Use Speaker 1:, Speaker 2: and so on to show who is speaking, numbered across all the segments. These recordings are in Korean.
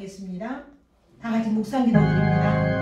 Speaker 1: 하겠습니다. 다 같이 묵상 기도드립니다.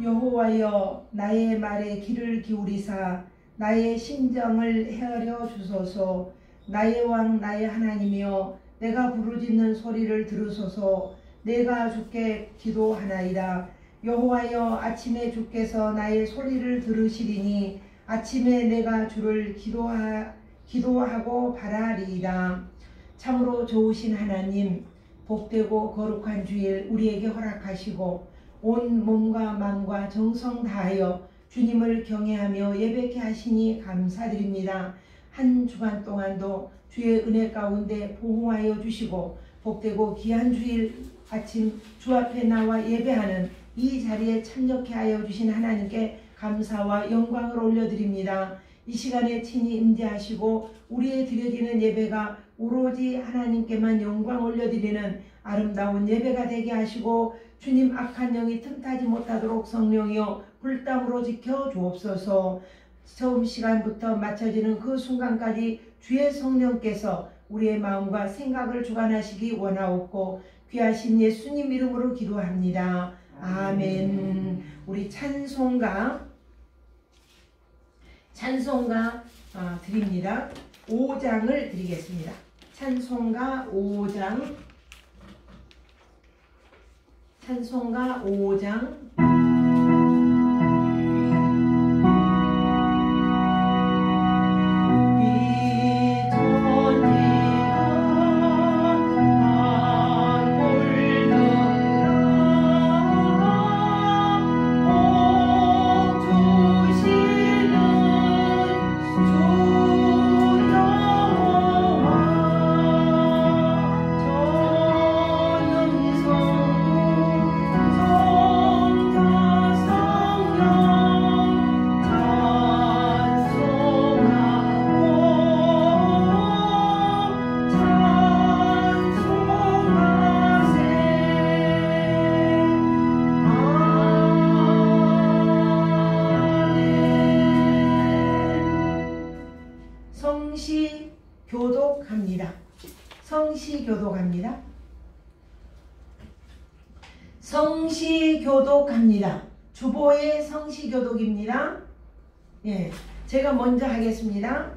Speaker 1: 여호와여, 나의 말에 귀를 기울이사 나의 심정을 헤아려 주소서. 나의 왕 나의 하나님이여, 내가 부르짖는 소리를 들으소서. 내가 주께 기도하나이다. 여호와여, 아침에 주께서 나의 소리를 들으시리니 아침에 내가 주를 기도하고 바라리이다. 참으로 좋으신 하나님, 복되고 거룩한 주일 우리에게 허락하시고 온 몸과 마음과 정성 다하여 주님을 경외하며 예배케 하시니 감사드립니다. 한 주간 동안도 주의 은혜 가운데 보호하여 주시고 복되고 귀한 주일 아침 주 앞에 나와 예배하는 이 자리에 참여케 하여 주신 하나님께 감사와 영광을 올려드립니다. 이 시간에 친히 임재하시고 우리의 드려지는 예배가 오로지 하나님께만 영광 올려드리는 아름다운 예배가 되게 하시고 주님 악한 영이 틈타지 못하도록 성령이여 불담으로 지켜 주옵소서. 처음 시간부터 마쳐지는 그 순간까지 주의 성령께서 우리의 마음과 생각을 주관하시기 원하옵고 귀하신 예수님 이름으로 기도합니다. 아멘. 우리 찬송가 드립니다. 5장을 드리겠습니다. 찬송가 5장. 성시교독합니다. 주보의 성시교독입니다. 예, 제가 먼저 하겠습니다.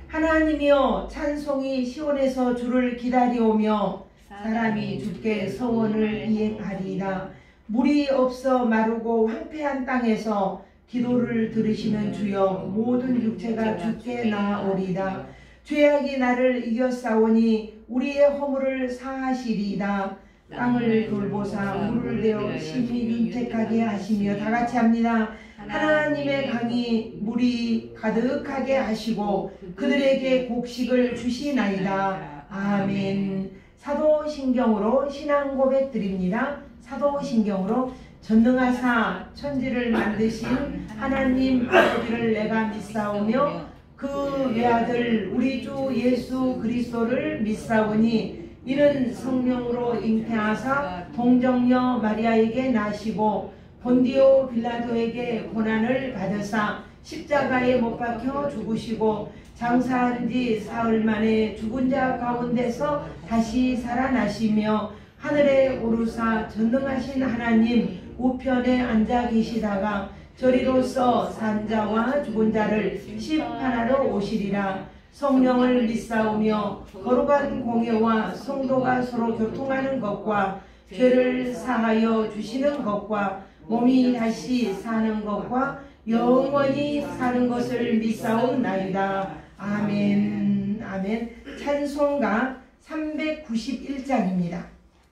Speaker 1: 하나님이여, 찬송이 시온에서 주를 기다리오며 사람이 주께 서원을 이행하리이다. 물이 없어 마르고 황폐한 땅에서 기도를 들으시는 주여, 모든 육체가 주께 나아오리이다. 죄악이 나를 이겨싸우니 우리의 허물을 사하시리이다. 땅을 돌보사 물을 내어 심히 윤택하게 하시며, 다 같이 합니다. 하나님의 강이 물이 가득하게 하시고 그들에게 곡식을 주시나이다. 아멘. 사도신경으로 신앙 고백 드립니다. 사도신경으로 전능하사 천지를 만드신 하나님 아버지를 내가 믿사오며 그 외아들 우리 주 예수 그리스도를 믿사오니 이는 성령으로 잉태하사 동정녀 마리아에게 나시고 본디오 빌라도에게 고난을 받으사 십자가에 못 박혀 죽으시고 장사한 지 사흘 만에 죽은 자 가운데서 다시 살아나시며 하늘에 오르사 전능하신 하나님 우편에 앉아 계시다가 저리로서 산자와 죽은 자를 심판하러 오시리라. 성령을 믿사오며 거룩한 공예와 성도가 서로 교통하는 것과 죄를 사하여 주시는 것과 몸이 다시 사는 것과 영원히 사는 것을 믿사옵나이다. 아멘. 아멘. 찬송가 391장입니다.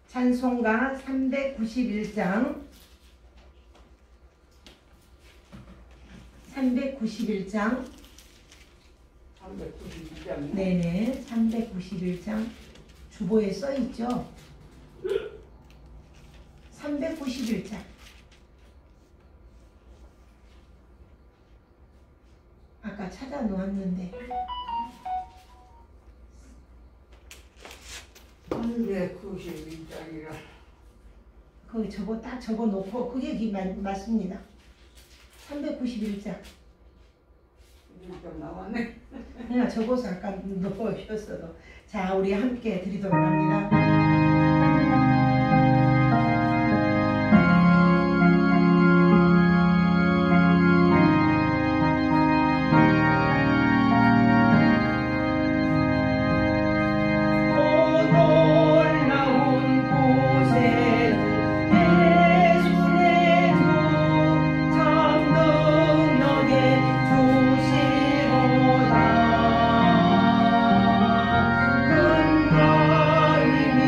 Speaker 1: 찬송가 391장 391장.
Speaker 2: 391장이요?
Speaker 1: 네네, 391장. 주보에 써 있죠? 391장. 아까 찾아 놓았는데.
Speaker 2: 391장이라.
Speaker 1: 거기 딱 적어 놓고, 그게 맞습니다. 391장.
Speaker 2: 1장 나왔네.
Speaker 1: 그냥 적어서 아까 넣으셨어도. 자, 우리 함께 드리도록 합니다. 큰 바위며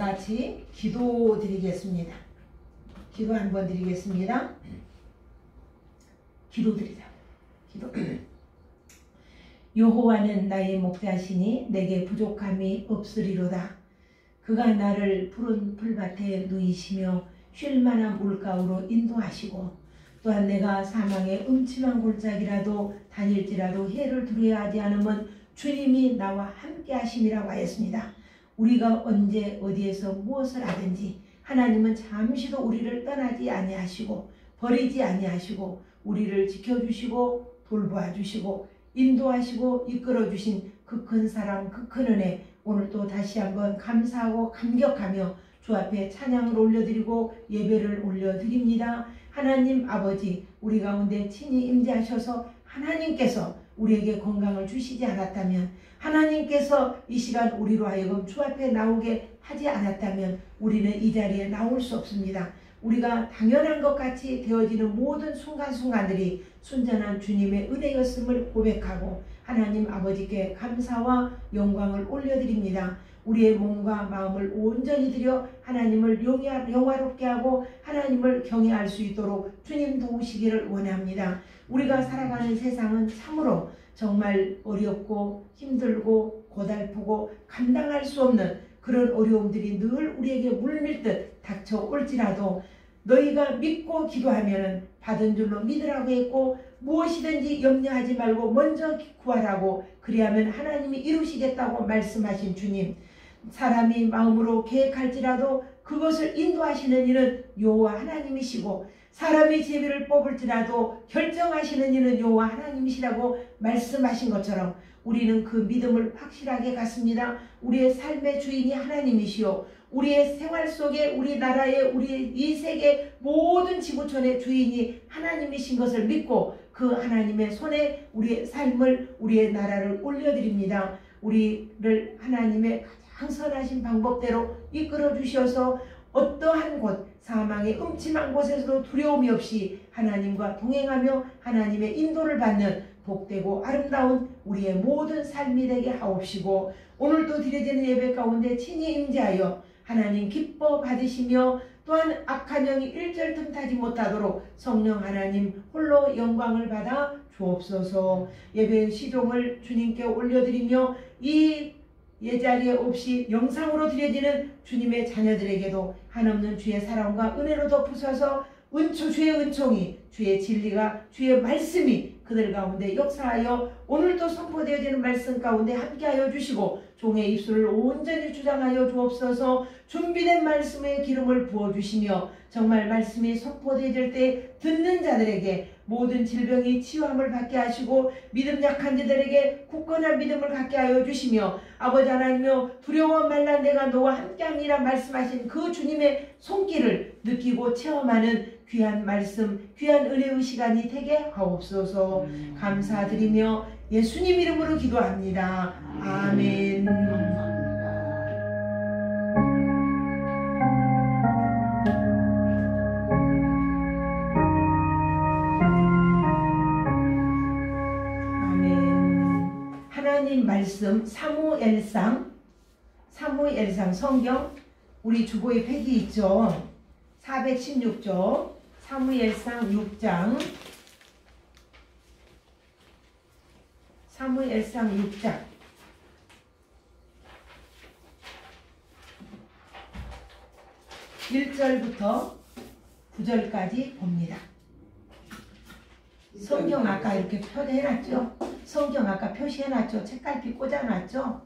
Speaker 1: 같이 기도 드리겠습니다. 기도 한번 드리겠습니다. 기도 드리자. 기도. 여호와는 나의 목자시니 내게 부족함이 없으리로다. 그가 나를 푸른 풀밭에 누이시며 쉴만한 물가로 인도하시고 또한 내가 사망의 음침한 골짜기라도 다닐지라도 해를 두려워하지 않으면 주님이 나와 함께 하심이라고 하였습니다. 우리가 언제 어디에서 무엇을 하든지 하나님은 잠시도 우리를 떠나지 아니하시고 버리지 아니하시고 우리를 지켜주시고 돌보아주시고 인도하시고 이끌어주신 그 큰 사랑 그 큰 은혜 오늘도 다시 한번 감사하고 감격하며 주 앞에 찬양을 올려드리고 예배를 올려드립니다. 하나님 아버지 우리 가운데 친히 임재하셔서 하나님께서 우리에게 건강을 주시지 않았다면 하나님께서 이 시간 우리로 하여금 주 앞에 나오게 하지 않았다면 우리는 이 자리에 나올 수 없습니다. 우리가 당연한 것 같이 되어지는 모든 순간순간들이 순전한 주님의 은혜였음을 고백하고 하나님 아버지께 감사와 영광을 올려드립니다. 우리의 몸과 마음을 온전히 들여 하나님을 영화롭게 하고 하나님을 경외할 수 있도록 주님 도우시기를 원합니다. 우리가 살아가는 세상은 참으로 정말 어렵고 힘들고 고달프고 감당할 수 없는 그런 어려움들이 늘 우리에게 물밀듯 닥쳐올지라도 너희가 믿고 기도하면 받은 줄로 믿으라고 했고 무엇이든지 염려하지 말고 먼저 구하라고 그리하면 하나님이 이루시겠다고 말씀하신 주님, 사람이 마음으로 계획할지라도 그것을 인도하시는 이는 여호와 하나님이시고 사람이 제비를 뽑을지라도 결정하시는 이는 여호와 하나님이시라고 말씀하신 것처럼 우리는 그 믿음을 확실하게 갖습니다. 우리의 삶의 주인이 하나님이시오 우리의 생활 속에 우리나라의 우리 이 세계 모든 지구촌의 주인이 하나님이신 것을 믿고 그 하나님의 손에 우리의 삶을 우리의 나라를 올려드립니다. 우리를 하나님의 가장 선하신 방법대로 이끌어 주셔서 어떠한 곳 사망의 음침한 곳에서도 두려움이 없이 하나님과 동행하며 하나님의 인도를 받는 복되고 아름다운 우리의 모든 삶이 되게 하옵시고 오늘도 드려지는 예배 가운데 친히 임재하여 하나님 기뻐 받으시며 또한 악한 영이 일절 틈타지 못하도록 성령 하나님 홀로 영광을 받아 주옵소서. 예배의 시종을 주님께 올려드리며 이 예자리에 없이 영상으로 드려지는 주님의 자녀들에게도 한없는 주의 사랑과 은혜로 덮으셔서 주의 은총이 주의 진리가 주의 말씀이 그들 가운데 역사하여 오늘도 선포되어지는 말씀 가운데 함께하여 주시고 종의 입술을 온전히 주장하여 주옵소서. 준비된 말씀에 기름을 부어주시며 정말 말씀이 선포되어질 때 듣는 자들에게 모든 질병이 치유함을 받게 하시고 믿음 약한 자들에게 굳건한 믿음을 갖게 하여 주시며 아버지 하나님이여 두려워 말라 내가 너와 함께함이라 말씀하신 그 주님의 손길을 느끼고 체험하는 귀한 말씀 귀한 은혜의 시간이 되게 하옵소서. 감사드리며 예수님 이름으로 기도합니다. 아멘. 하나님 말씀 사무엘상 성경 우리 주보에 팩이 있죠. 416조 사무엘상 6장 사무엘상 6장 1절부터 9절까지 봅니다. 성경 아까 이렇게 표시해놨죠? 성경 아까 표시해놨죠? 책갈피 꽂아놨죠?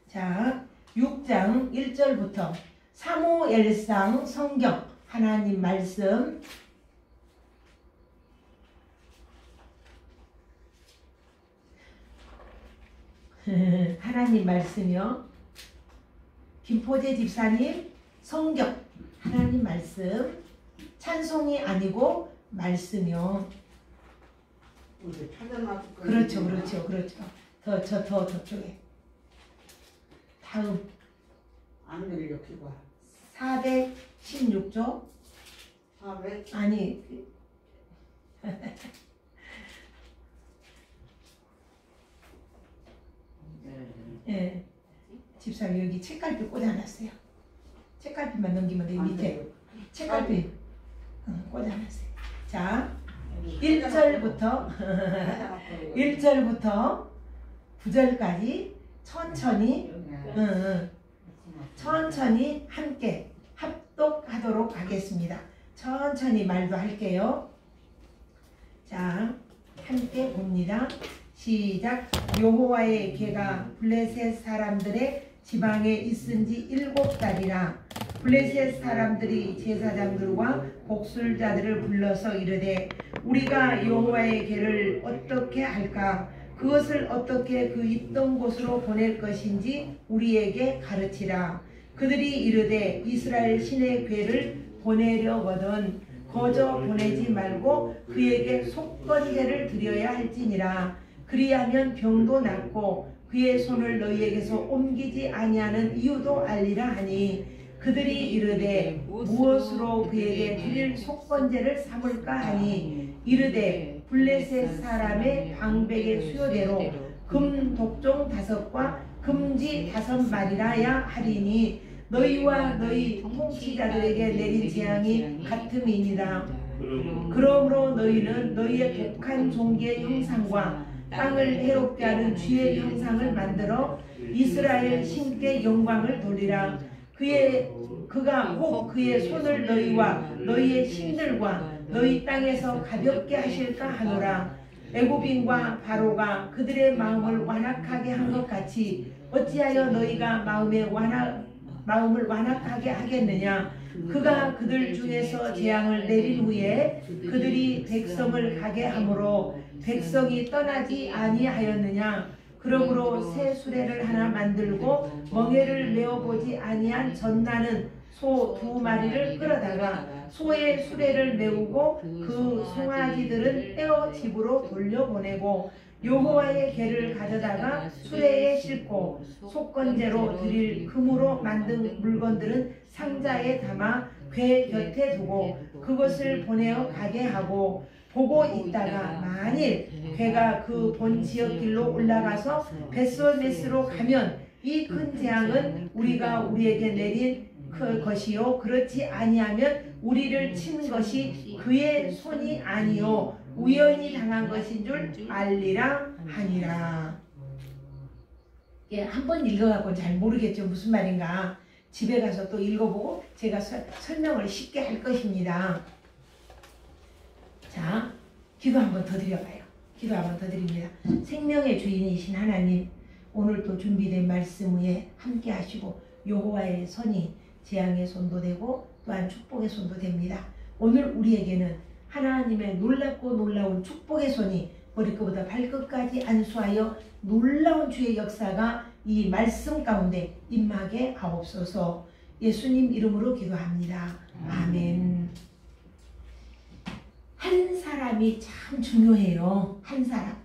Speaker 1: 자, 6장 1절부터 사무엘상 성경 하나님 말씀 하나님 말씀이요. 김포재 집사님 성경 하나님 말씀 찬송이 아니고 말씀이요. 그렇죠. 더 저쪽에. 다음.
Speaker 2: 안 들려 기봐.
Speaker 1: 416조.
Speaker 2: 400.
Speaker 1: 아니. 예. 집사님 여기 책갈피 꽂아놨어요. 책갈피만 넘기면 돼요. 밑에 책갈피 꽂아놨어요. 자, 1절부터 1절부터 9절까지 천천히 천천히 함께 합독하도록 하겠습니다. 천천히 말도 할게요. 자, 함께 봅니다. 시작. 여호와의 궤가 블레셋 사람들의 지방에 있은지 7달이라. 블레셋 사람들이 제사장들과 복술자들을 불러서 이르되 우리가 여호와의 궤를 어떻게 할까? 그것을 어떻게 그 있던 곳으로 보낼 것인지 우리에게 가르치라. 그들이 이르되 이스라엘 신의 궤를 보내려거든 거저 보내지 말고 그에게 속건제를 드려야 할지니라. 그리하면 병도 낫고 그의 손을 너희에게서 옮기지 아니하는 이유도 알리라 하니 그들이 이르되 무엇으로 그에게 드릴 속건제를 삼을까 하니 이르되 블레셋 사람의 방백의 수요대로 금 독종 5과 금지 5마리라야 하리니 너희와 너희 통치자들에게 내린 재앙이 같음이니라. 그러므로 너희는 너희의 독한 종기의 형상과 땅을 해롭게 하는 쥐의 형상을 만들어 이스라엘 신께 영광을 돌리라. 그가 혹 그의 손을 너희와 너희의 신들과 너희 땅에서 가볍게 하실까 하노라. 애굽인과 바로가 그들의 마음을 완악하게 한 것 같이 어찌하여 너희가 마음을 완악하게 하겠느냐. 그가 그들 중에서 재앙을 내린 후에 그들이 백성을 가게 하므로 백성이 떠나지 아니하였느냐. 그러므로 새 수레를 하나 만들고 멍에를 메어보지 아니한 전나는 소 2마리를 끌어다가 소의 수레를 메우고 그 송아지들은 떼어 집으로 돌려보내고 여호와의 궤를 가져다가 수레에 싣고 속건제로 드릴 금으로 만든 물건들은 상자에 담아 궤 곁에 두고 그것을 보내어 가게 하고 보고 있다가 만일 궤가 그 본 지역 길로 올라가서 벳솔메스로 가면 이 큰 재앙은 우리에게 내린 그 것이요 그렇지 아니하면 우리를 친 것이 그의 손이 아니요 우연히 당한 것인 줄 알리라 하니라. 예, 한번 읽어갖고 잘 모르겠죠. 무슨 말인가. 집에 가서 또 읽어보고 제가 설명을 쉽게 할 것입니다. 자, 기도 한번 더 드려봐요. 기도 한번 더 드립니다. 생명의 주인이신 하나님, 오늘 또 준비된 말씀 위에 함께 하시고 여호와의 손이 재앙의 손도 되고 또한 축복의 손도 됩니다. 오늘 우리에게는 하나님의 놀랍고 놀라운 축복의 손이 머리끝부터 발끝까지 안수하여 놀라운 주의 역사가 이 말씀 가운데 임하게 하옵소서. 예수님 이름으로 기도합니다. 아멘. 한 사람이 참 중요해요. 한 사람.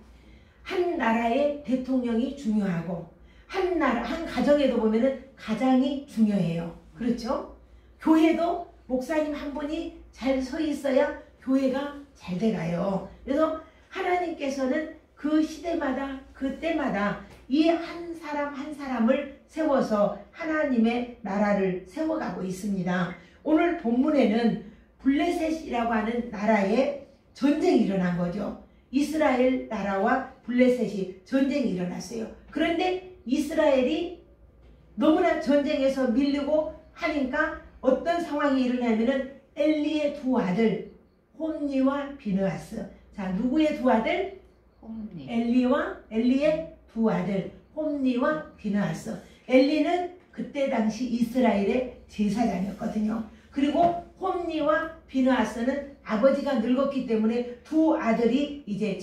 Speaker 1: 한 나라의 대통령이 중요하고 한 가정에도 보면은 가장이 중요해요. 그렇죠? 교회도 목사님 한 분이 잘 서 있어야 교회가 잘 돼가요. 그래서 하나님께서는 그 시대마다 그때마다 이 한 사람 한 사람을 세워서 하나님의 나라를 세워가고 있습니다. 오늘 본문에는 블레셋이라고 하는 나라에 전쟁이 일어난 거죠. 이스라엘 나라와 블레셋이 전쟁이 일어났어요. 그런데 이스라엘이 너무나 전쟁에서 밀리고 하니까 어떤 상황이 일어나면은 엘리의 2아들 홈니와 비느하스. 자, 누구의 2아들?
Speaker 3: 홈니.
Speaker 1: 엘리의 2아들 홈니와 비느하스. 엘리는 그때 당시 이스라엘의 제사장이었거든요. 그리고 홈니와 비느하스는 아버지가 늙었기 때문에 2아들이 이제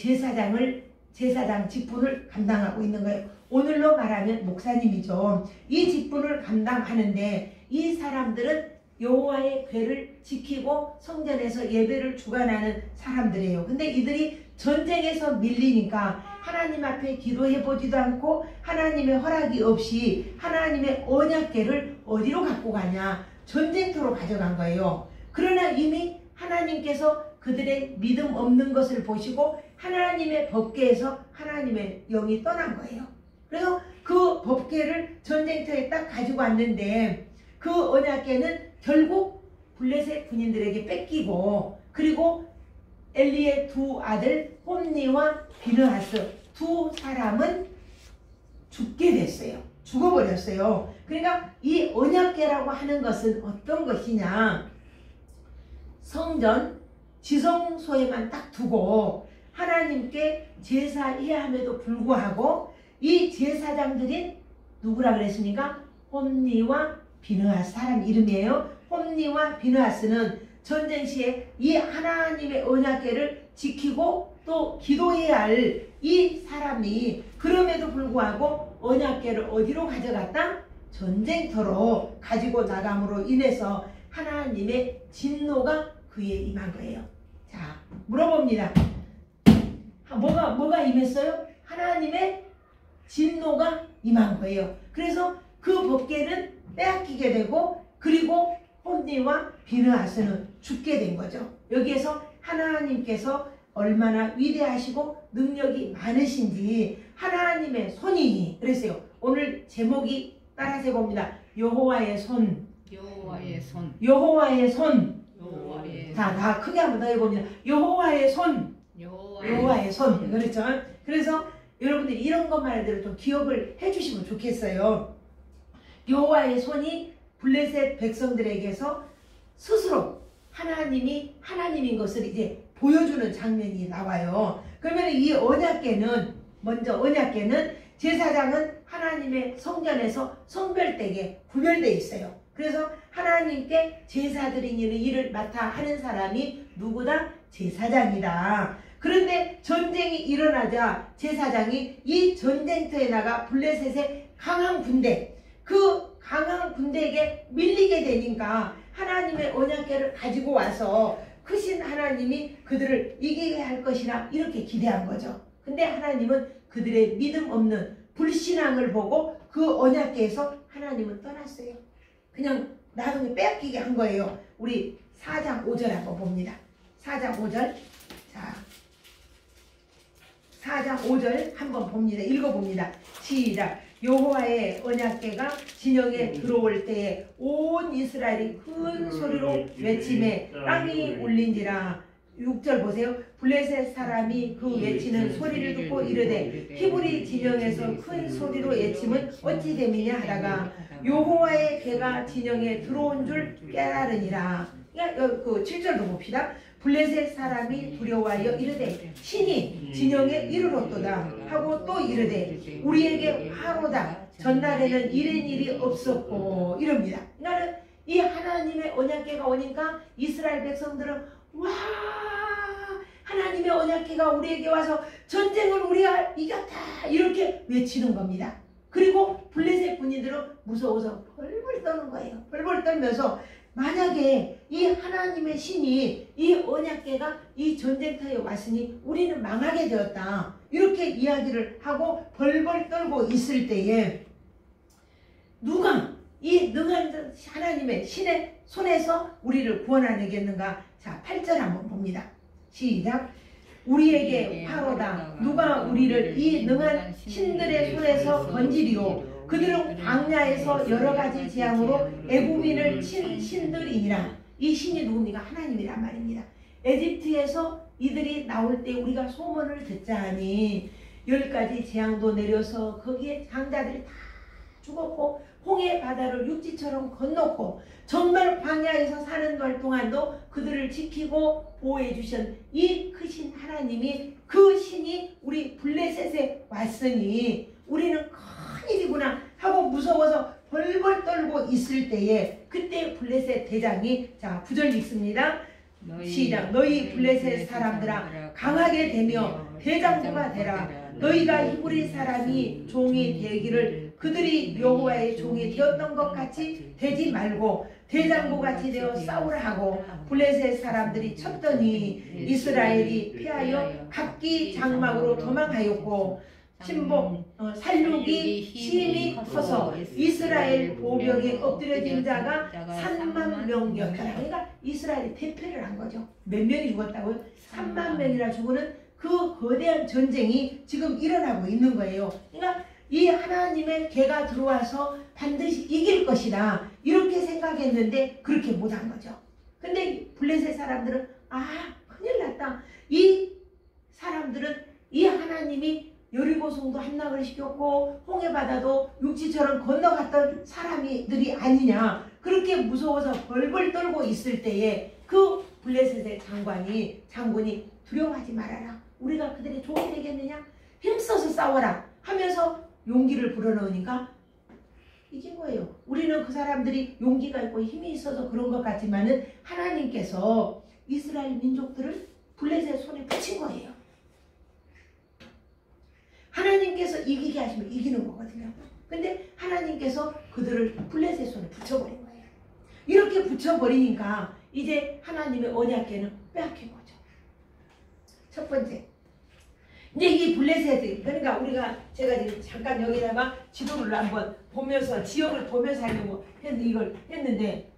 Speaker 1: 제사장 직분을 감당하고 있는 거예요. 오늘로 말하면 목사님이죠. 이 직분을 감당하는데 이 사람들은 여호와의 궤를 지키고 성전에서 예배를 주관하는 사람들이에요. 근데 이들이 전쟁에서 밀리니까 하나님 앞에 기도해보지도 않고 하나님의 허락이 없이 하나님의 언약궤를 어디로 갖고 가냐? 전쟁터로 가져간 거예요. 그러나 이미 하나님께서 그들의 믿음 없는 것을 보시고 하나님의 법궤에서 하나님의 영이 떠난 거예요. 그래서 그 법궤를 전쟁터에 딱 가지고 왔는데 그 언약궤는 결국 블레셋 군인들에게 뺏기고, 그리고 엘리의 두 아들 홈니와 비느하스 두 사람은 죽게 됐어요. 죽어버렸어요. 그러니까 이 언약궤라고 하는 것은 어떤 것이냐, 성전 지성소에만 딱 두고 하나님께 제사해야 함에도 불구하고 이 제사장들인 누구라 그랬습니까? 홈니와 비느하스, 사람 이름이에요. 홈니와 비느하스는 전쟁 시에 이 하나님의 언약궤를 지키고 또 기도해야 할 이 사람이 그럼에도 불구하고 언약궤를 어디로 가져갔다? 전쟁터로 가지고 나감으로 인해서 하나님의 진노가 그에 임한 거예요. 자, 물어봅니다. 뭐가 임했어요? 하나님의 진노가 임한 거예요. 그래서 그 법궤는 빼앗기게 되고, 그리고 홈니와 비느하스는 죽게 된 거죠. 여기에서 하나님께서 얼마나 위대하시고 능력이 많으신지 하나님의 손이, 그랬어요. 오늘 제목이 따라서 해봅니다. 여호와의 손.
Speaker 3: 여호와의 손.
Speaker 1: 여호와의 손.
Speaker 3: 여호와의 손.
Speaker 1: 다 크게 한번 더 해봅니다. 여호와의 손. 여호와의 손. 그렇죠? 그래서 여러분들이 이런 것만 해도 좀 기억을 해주시면 좋겠어요. 여호와의 손이 블레셋 백성들에게서 스스로 하나님이 하나님인 것을 이제 보여주는 장면이 나와요. 그러면 이 언약궤는, 먼저 언약궤는 제사장은 하나님의 성전에서 성별되게 구별되어 있어요. 그래서 하나님께 제사 드리는 일을 맡아 하는 사람이 누구다? 제사장이다. 그런데 전쟁이 일어나자 제사장이 이 전쟁터에 나가 블레셋의 강한 군대, 그 강한 군대에게 밀리게 되니까 하나님의 언약궤를 가지고 와서 크신 하나님이 그들을 이기게 할 것이라 이렇게 기대한 거죠. 근데 하나님은 그들의 믿음 없는 불신앙을 보고 그 언약궤에서 하나님은 떠났어요. 그냥 나중에 빼앗기게 한 거예요. 우리 4장 5절 한번 봅니다. 4장 5절. 자, 4장 5절 한번 봅니다. 읽어봅니다. 시작. 여호와의 언약궤가 진영에 들어올 때에 온 이스라엘이 큰 소리로 외치매 땅이 울린지라. 6절 보세요. 블레셋 사람이 그 외치는 소리를 듣고 이르되 히브리 진영에서 큰 소리로 외침은 어찌 됨이냐 하다가 여호와의 궤가 진영에 들어온 줄 깨달으니라. 그 7절도 봅시다. 블레셋 사람이 두려워하여 이르되 신이 진영에 이르렀도다 하고 또 이르되 우리에게 화로다 전날에는 이런 일이 없었고 이럽니다. 나는 이 하나님의 언약궤가 오니까 이스라엘 백성들은 와, 하나님의 언약궤가 우리에게 와서 전쟁을 우리가 이겼다 이렇게 외치는 겁니다. 그리고 블레셋 군인들은 무서워서 벌벌 떠는 거예요. 벌벌 떨면서 만약에 이 하나님의 신이 이 언약궤가 이 전쟁터에 왔으니 우리는 망하게 되었다 이렇게 이야기를 하고 벌벌 떨고 있을 때에 누가 이 능한 하나님의 신의 손에서 우리를 구원하겠는가? 자, 8절 한번 봅니다. 시작. 우리에게 화로다. 누가 우리를 이 능한 신들의 손에서 건지리요. 그들은 광야에서 여러 가지 재앙으로 애국민을 친 신들이니라. 이 신이 누굽니까? 하나님이란 말입니다. 에집트에서 이들이 나올 때 우리가 소문을 듣자니 10가지 재앙도 내려서 거기에 장자들이 다 죽었고 홍해 바다를 육지처럼 건넜고 정말 광야에서 사는 날 동안도 그들을 지키고 보호해 주신 이 크신 하나님이 그 신이 우리 블레셋에 왔으니 우리는 큰일이구나 하고 무서워서 벌벌 떨고 있을 때에 그때 블레셋 대장이 자 9절 읽습니다. 시작. 너희 블레셋 사람들아 강하게 되며 대장부가 되라. 너희가 히브리 사람이 종이 되기를 그들이 여호와의 종이 되었던 것 같이 되지 말고 대장부같이 되어 싸우라 하고 블레셋 사람들이 쳤더니 이스라엘이 피하여 각기 장막으로 도망하였고 살육이 심히 커서 이스라엘 보병에 엎드려진 자가 3만 명이었다. 그러니까 이스라엘이 대패를 한 거죠. 몇 명이 죽었다고요? 3만 명이나 죽는 그 거대한 전쟁이 지금 일어나고 있는 거예요. 그러니까 이 하나님의 개가 들어와서 반드시 이길 것이다. 이렇게 생각했는데 그렇게 못한 거죠. 근데 블레셋 사람들은 큰일 났다. 이 사람들은 이 하나님이 여리고성도 함락을 시켰고 홍해바다도 육지처럼 건너갔던 사람들이 아니냐. 그렇게 무서워서 벌벌 떨고 있을 때에 그 블레셋의 장군이 두려워하지 말아라. 우리가 그들의 종이 되겠느냐? 힘써서 싸워라 하면서 용기를 불어넣으니까 이긴 거예요. 우리는 그 사람들이 용기가 있고 힘이 있어서 그런 것 같지만은 하나님께서 이스라엘 민족들을 블레셋 손에 붙인 거예요. 하나님께서 이기게 하시면 이기는 거거든요. 근데 하나님께서 그들을 블레셋 손에 붙여버린 거예요. 이렇게 붙여버리니까 이제 하나님의 언약궤는 빼앗긴 거죠. 첫 번째, 이제 이 블레셋, 그러니까 제가 지금 잠깐 여기다가 지도를 한번 보면서 지역을 보면서 하려고 이걸 했는데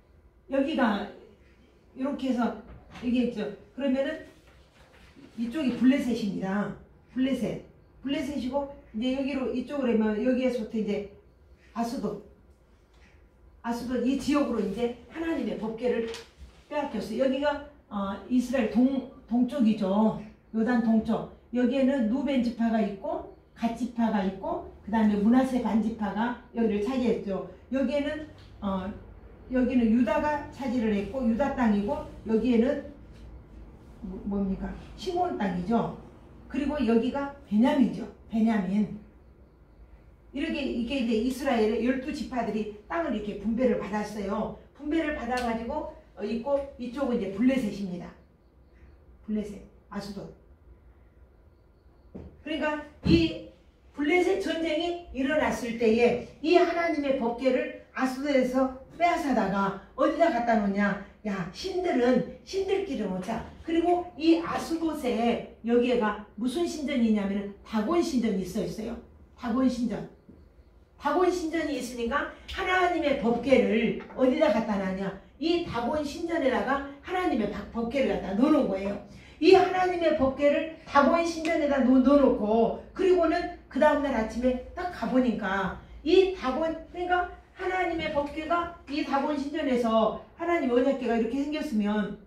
Speaker 1: 여기가 이렇게 해서 이게 있죠. 그러면은 이쪽이 블레셋입니다. 블레셋이고 이제 여기로 이쪽으로 하면 여기에서부터 이제 아스돗 이 지역으로 이제 하나님의 법궤를 빼앗겼어요. 여기가 이스라엘 동쪽이죠. 요단 동쪽. 여기에는 누벤 지파가 있고 갓 지파가 있고 그 다음에 므낫세 반 지파가 여기를 차지했죠. 여기는 유다가 차지를 했고 유다 땅이고 여기에는 뭡니까? 시몬 땅이죠. 그리고 여기가 베냐민이죠. 베냐민. 이렇게 이게 이제 이스라엘의 12지파들이 땅을 이렇게 분배를 받았어요. 분배를 받아가지고 있고 이쪽은 이제 블레셋입니다. 블레셋, 아스돗. 그러니까 이 블레셋 전쟁이 일어났을 때에 이 하나님의 법궤를 아스돗에서 빼앗아다가 어디다 갖다 놓냐? 야, 신들끼리 놓자. 그리고 이 아스돗에 여기가 무슨 신전이냐면은 다곤 신전이 있어요. 다곤 신전이 있으니까 하나님의 법궤를 어디다 갖다 놨냐? 이 다곤 신전에다가 하나님의 법궤를 갖다 놓는 거예요. 이 하나님의 법궤를 다곤 신전에다 놓고 그리고는 그 다음날 아침에 딱 가보니까 이 다곤, 그러니까 하나님의 법궤가 이 다곤 신전에서 하나님 언약궤가 이렇게 생겼으면은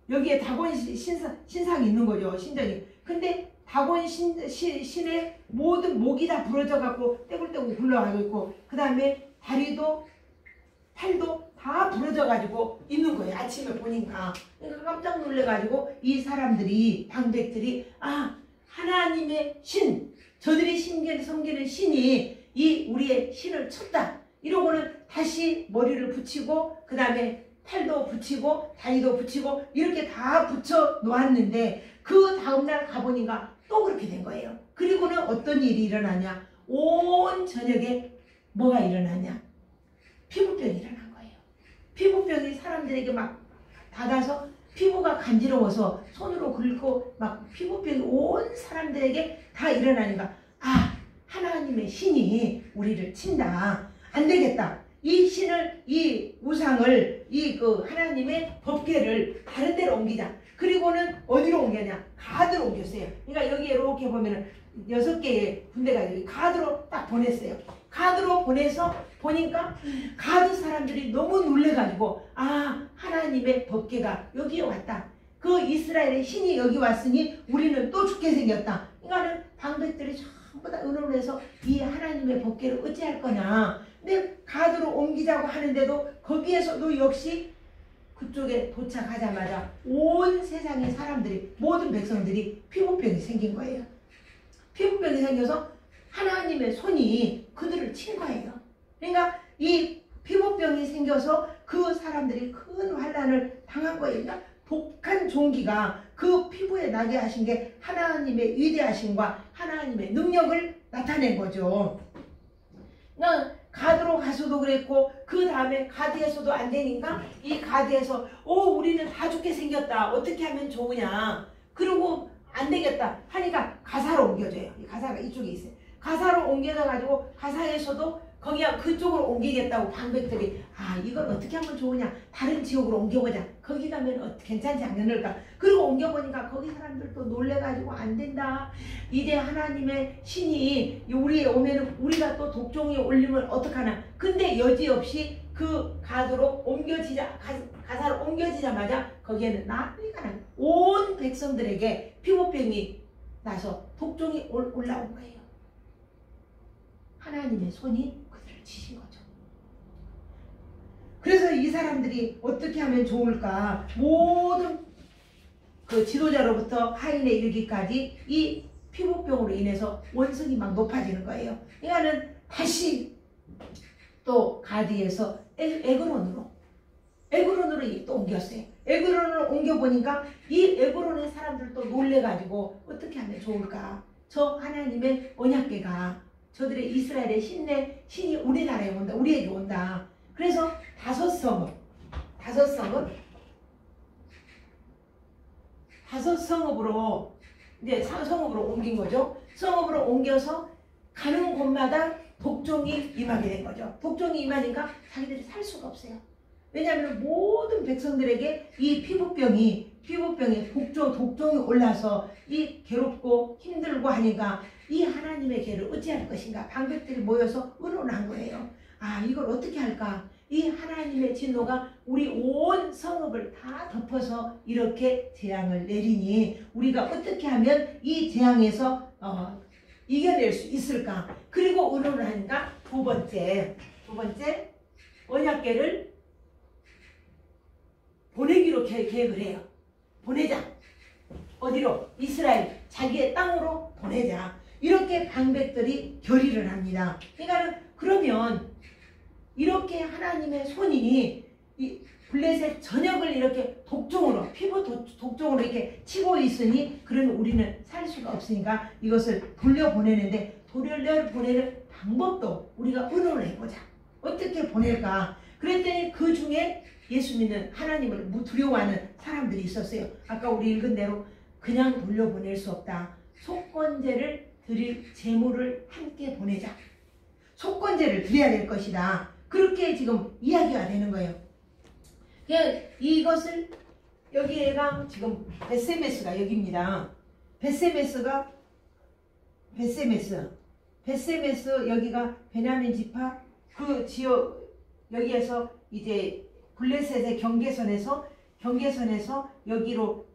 Speaker 1: 여기에 다곤 신상이 있는 거죠. 신전이. 근데 다곤 신의 모든 목이 다 부러져 갖고 떼굴떼굴 굴러가고 있고 그 다음에 다리도 팔도 다 부러져 가지고 있는 거예요. 아침에 보니까. 그러니까 깜짝 놀래 가지고 이 사람들이 방백들이 하나님의 신, 저들이 섬기는 신이 이 우리의 신을 쳤다. 이러고는 다시 머리를 붙이고 그 다음에 팔도 붙이고 다리도 붙이고 이렇게 다 붙여 놓았는데 그 다음날 가보니까 또 그렇게 된 거예요. 그리고는 어떤 일이 일어나냐? 온 저녁에 뭐가 일어나냐? 피부병이 일어난 거예요. 피부병이 사람들에게 막 닫아서 피부가 간지러워서 손으로 긁고 막 피부병이 온 사람들에게 다 일어나니까 하나님의 신이 우리를 친다. 안 되겠다. 이 신을, 이 우상을, 하나님의 법궤를 다른 데로 옮기자. 그리고는 어디로 옮겼냐? 가드로 옮겼어요. 그러니까 여기 이렇게 보면은 6개의 군대가 가드로 딱 보냈어요. 가드로 보내서 보니까 가드 사람들이 너무 놀래가지고 하나님의 법궤가 여기에 왔다. 그 이스라엘의 신이 여기 왔으니 우리는 또 죽게 생겼다. 그러니까는 방백들이 전부 다 의논을 해서 이 하나님의 법궤를 어찌할 거냐. 근데 가드로 옮기자고 하는데도 거기에서도 역시 그쪽에 도착하자마자 온 세상의 사람들이, 모든 백성들이 피부병이 생긴 거예요. 피부병이 생겨서 하나님의 손이 그들을 친 거예요. 그러니까 이 피부병이 생겨서 그 사람들이 큰 환난을 당한 거예요. 그러니까 독한 종기가 그 피부에 나게 하신 게 하나님의 위대하심과 하나님의 능력을 나타낸 거죠. 가드로 가서도 그랬고 그 다음에 가드에서도 안 되니까 이 가드에서 우리는 다 죽게 생겼다. 어떻게 하면 좋으냐. 그리고 안 되겠다 하니까 가사로 옮겨져요. 가사가 이쪽에 있어요. 가사로 옮겨져 가지고 가사에서도 거기가 그쪽으로 옮기겠다고 방백들이 이걸 어떻게 하면 좋으냐, 다른 지역으로 옮겨보자, 거기 가면 괜찮지 않을까. 그리고 옮겨보니까 거기 사람들도 놀래가지고 안 된다, 이제 하나님의 신이 우리에 오면은 우리가 또 독종에 올리면 어떡하나. 근데 여지없이 그 가도로 가사로 옮겨지자마자 거기에는 난리가 난, 온 백성들에게 피부병이 나서 독종이 올라온 거예요. 하나님의 손이 그들을 치신 거죠. 그래서 이 사람들이 어떻게 하면 좋을까, 모든 그 지도자로부터 하인에 이르기까지 이 피부병으로 인해서 원성이 막 높아지는 거예요. 그러니까는 다시 또 가디에서 에그론으로 또 옮겼어요. 에그론을 옮겨보니까 이 에그론의 사람들도 놀래가지고 어떻게 하면 좋을까, 저 하나님의 언약궤가, 저들의 이스라엘의 신이 우리나라에 온다, 우리에게 온다. 그래서 다섯 성읍으로 이제 성읍으로 옮긴 거죠. 성읍으로 옮겨서 가는 곳마다 독종이 임하게 된 거죠. 독종이 임하니까 자기들이 살 수가 없어요. 왜냐하면 모든 백성들에게 이 피부병에 독종이 올라서 이 괴롭고 힘들고 하니까 이 하나님의 궤를 어찌할 것인가. 방백들이 모여서 의논한 거예요. 이걸 어떻게 할까. 이 하나님의 진노가 우리 온 성읍을 다 덮어서 이렇게 재앙을 내리니 우리가 어떻게 하면 이 재앙에서 이겨낼 수 있을까. 그리고 의논을 하니까 두 번째 언약궤를 보내기로 계획을 해요. 보내자. 어디로? 이스라엘 자기의 땅으로 보내자. 이렇게 방백들이 결의를 합니다. 그러면 이렇게 하나님의 손이 이 블레셋 전역을 이렇게 피부 독종으로 이렇게 치고 있으니, 그러면 우리는 살 수가 없으니까 이것을 돌려보내는데, 돌려보내는 방법도 우리가 의논을 해보자. 어떻게 보낼까? 그랬더니 그 중에 예수 믿는 하나님을 두려워하는 사람들이 있었어요. 아까 우리 읽은 대로 그냥 돌려보낼 수 없다. 속건제를 드릴 제물을 함께 보내자. 속건제를 드려야 될 것이다. 그렇게 지금 이야기가 되는 거예요. 이것을 여기가 지금 벳세메스가 여기입니다. 벳세메스 여기가 베냐민 지파 그 지역, 여기에서 이제 블레셋의 경계선에서 여기로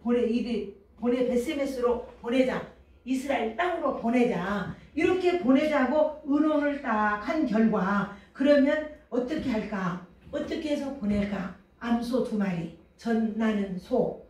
Speaker 1: 벳세메스로 보내자. 이스라엘 땅으로 보내자. 이렇게 보내자고 의논을 딱 한 결과, 그러면 어떻게 할까? 어떻게 해서 보낼까? 암소 2마리, 젖나는 소,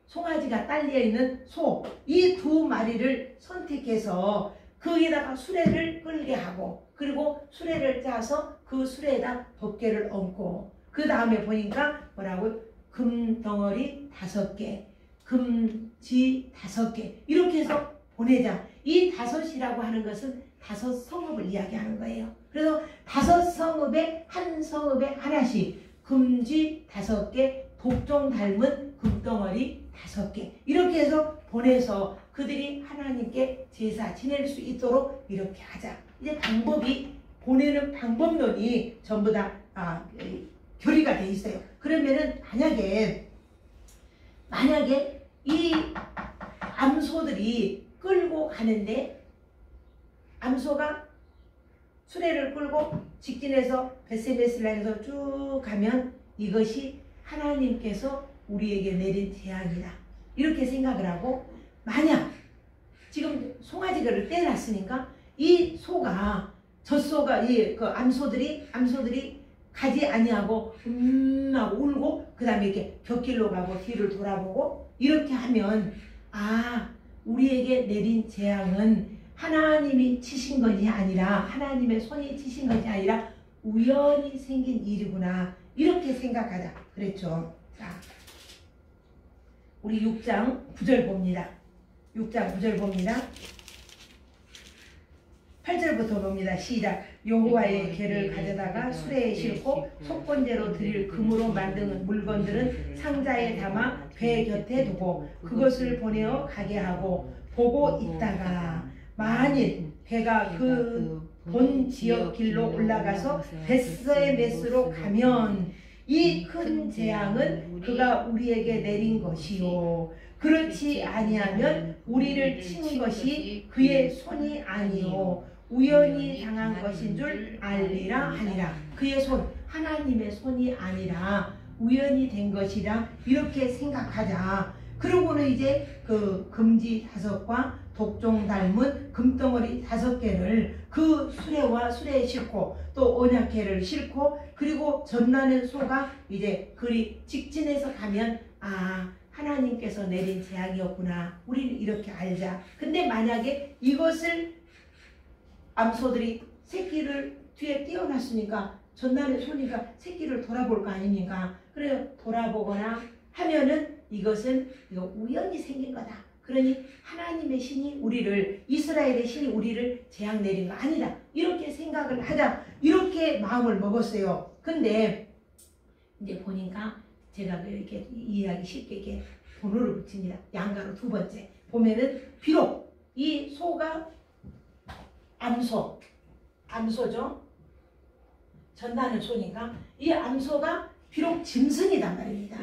Speaker 1: 송아지가 딸려있는 소, 이 2마리를 선택해서 거기다가 수레를 끌게 하고, 그리고 수레를 짜서 그 수레에다 덮개를 얹고, 그 다음에 보니까 뭐라고? 금덩어리 5개, 금지 5개, 이렇게 해서 보내자. 이 5이라고 하는 것은 5 성읍을 이야기하는 거예요. 그래서 5 성읍에 한 성읍에 하나씩 금지 5개, 독종 닮은 금덩어리 5개, 이렇게 해서 보내서 그들이 하나님께 제사 지낼 수 있도록 이렇게 하자. 이제 보내는 방법론이 전부 다 결의가 돼 있어요. 그러면은 만약에 이 암소들이 끌고 가는데, 암소가 수레를 끌고 직진해서 벳세메스를 향해서 쭉 가면 이것이 하나님께서 우리에게 내린 재앙이다. 이렇게 생각을 하고, 만약 지금 송아지를 떼놨으니까 이 소가, 젖소가, 그 암소들이 가지 아니하고 하고 울고, 그 다음에 이렇게 곁길로 가고 뒤를 돌아보고, 이렇게 하면 우리에게 내린 재앙은 하나님이 치신 것이 아니라, 하나님의 손이 치신 것이 아니라 우연히 생긴 일이구나, 이렇게 생각하자 그랬죠. 자, 우리 6장 9절 봅니다. 8절부터 봅니다. 시작. 여호와의 궤를 가져다가 수레에 싣고 속건제로 드릴 금으로 만든 물건들은 상자에 담아 궤 곁에 두고 그것을 보내어 가게 하고, 보고 있다가 만일 궤가 그 본 지역 길로 올라가서 벳세메스로 가면 이 큰 재앙은 그가 우리에게 내린 것이요 그렇지 아니하면 우리를 친 것이 그의 손이 아니요 우연히 당한 것인 줄 알리라 하니라. 그의 손, 하나님의 손이 아니라 우연히 된 것이라 이렇게 생각하자. 그러고는 이제 그 금지 5과 독종 닮은 금덩어리 5개를 그 수레와 수레에 싣고 또 언약궤를 싣고 그리고 전나는 소가 이제 그리 직진해서 가면 아 하나님께서 내린 재앙이었구나. 우리는 이렇게 알자. 근데 만약에 이것을 암소들이 새끼를 뒤에 띄워놨으니까 전나는 소니까 새끼를 돌아볼 거 아닙니까? 그래요. 돌아보거나 하면은 이것은 이거 우연히 생긴 거다. 그러니 하나님의 신이 우리를 이스라엘의 신이 우리를 재앙 내린 거 아니다. 이렇게 생각을 하자. 이렇게 마음을 먹었어요. 근데 이제 보니까 제가 이렇게 이해하기 쉽게 이렇게 번호를 붙입니다. 양가로 2번째 보면은 비록 이 소가 암소죠. 전나는 소니까 이 암소가 비록 짐승이단 말입니다.